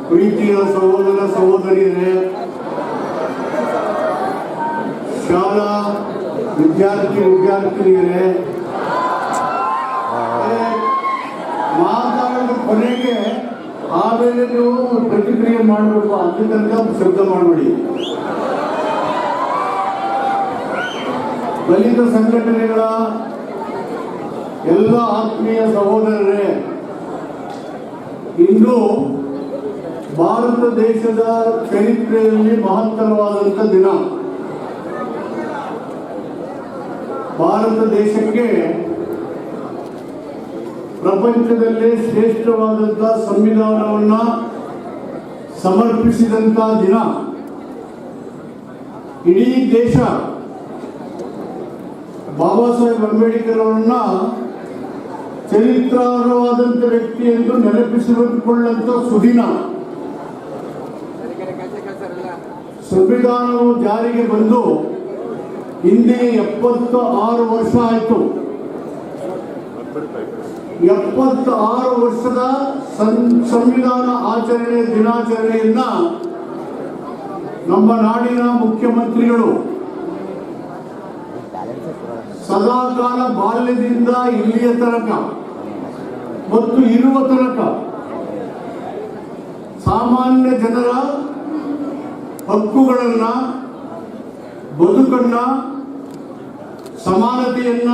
ಪ್ರೀತಿಯ ಸಹೋದರ ಸಹೋದರಿಯರೇ, ಶಾಲಾ ವಿದ್ಯಾರ್ಥಿನಿಯರೇ, ಮಾತಾಡೋದ ಕೊನೆಗೆ ಆಮೇಲೆ ನೀವು ಪ್ರತಿಕ್ರಿಯೆ ಮಾಡಬೇಕು. ಅಲ್ಲಿ ತನಕ ಶಬ್ದ ಮಾಡಬೇಡಿ. ದಲಿತ ಸಂಘಟನೆಗಳ ಎಲ್ಲ ಆತ್ಮೀಯ ಸಹೋದರರೇ, ಇಂದು ಭಾರತ ದೇಶದ ಚರಿತ್ರೆಯಲ್ಲಿ ಮಹತ್ತರವಾದಂಥ ದಿನ. ಭಾರತ ದೇಶಕ್ಕೆ ಪ್ರಪಂಚದಲ್ಲೇ ಶ್ರೇಷ್ಠವಾದಂಥ ಸಂವಿಧಾನವನ್ನು ಸಮರ್ಪಿಸಿದಂಥ ದಿನ. ಇಡೀ ದೇಶ ಬಾಬಾ ಸಾಹೇಬ್ ಅಂಬೇಡ್ಕರ್ ಅವರನ್ನ ಚರಿತ್ರಾರ್ಹವಾದಂಥ ವ್ಯಕ್ತಿ ಎಂದು ನೆನಪಿಸಿಕೊಳ್ಳುವಂಥ ಸುದಿನ. ಸಂವಿಧಾನವು ಜಾರಿಗೆ ಬಂದು ಹಿಂದೆ 76 ವರ್ಷ ಆಯಿತು. 76 ವರ್ಷದ ಸಂವಿಧಾನ ಆಚರಣೆ ದಿನಾಚರಣೆಯನ್ನ ನಮ್ಮ ನಾಡಿನ ಮುಖ್ಯಮಂತ್ರಿಗಳು ಸದಾಕಾಲ ಬಾಲ್ಯದಿಂದ ಇಲ್ಲಿಯ ತನಕ ಮತ್ತು ಇರುವ ತನಕ ಸಾಮಾನ್ಯ ಜನರ ಹಕ್ಕುಗಳನ್ನ, ಬದುಕನ್ನ, ಸಮಾನತೆಯನ್ನ,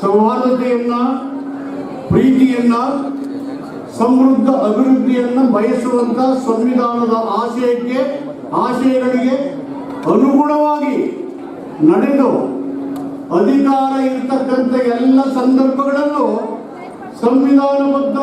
ಸೌಹಾರ್ದತೆಯನ್ನ, ಪ್ರೀತಿಯನ್ನ, ಸಮೃದ್ಧ ಅಭಿವೃದ್ಧಿಯನ್ನು ಬಯಸುವಂತ ಸಂವಿಧಾನದ ಆಶಯಗಳಿಗೆ ಅನುಗುಣವಾಗಿ ನಡೆದು ಅಧಿಕಾರ ಇರತಕ್ಕಂಥ ಎಲ್ಲ ಸಂದರ್ಭಗಳಲ್ಲೂ ಸಂವಿಧಾನಬದ್ಧ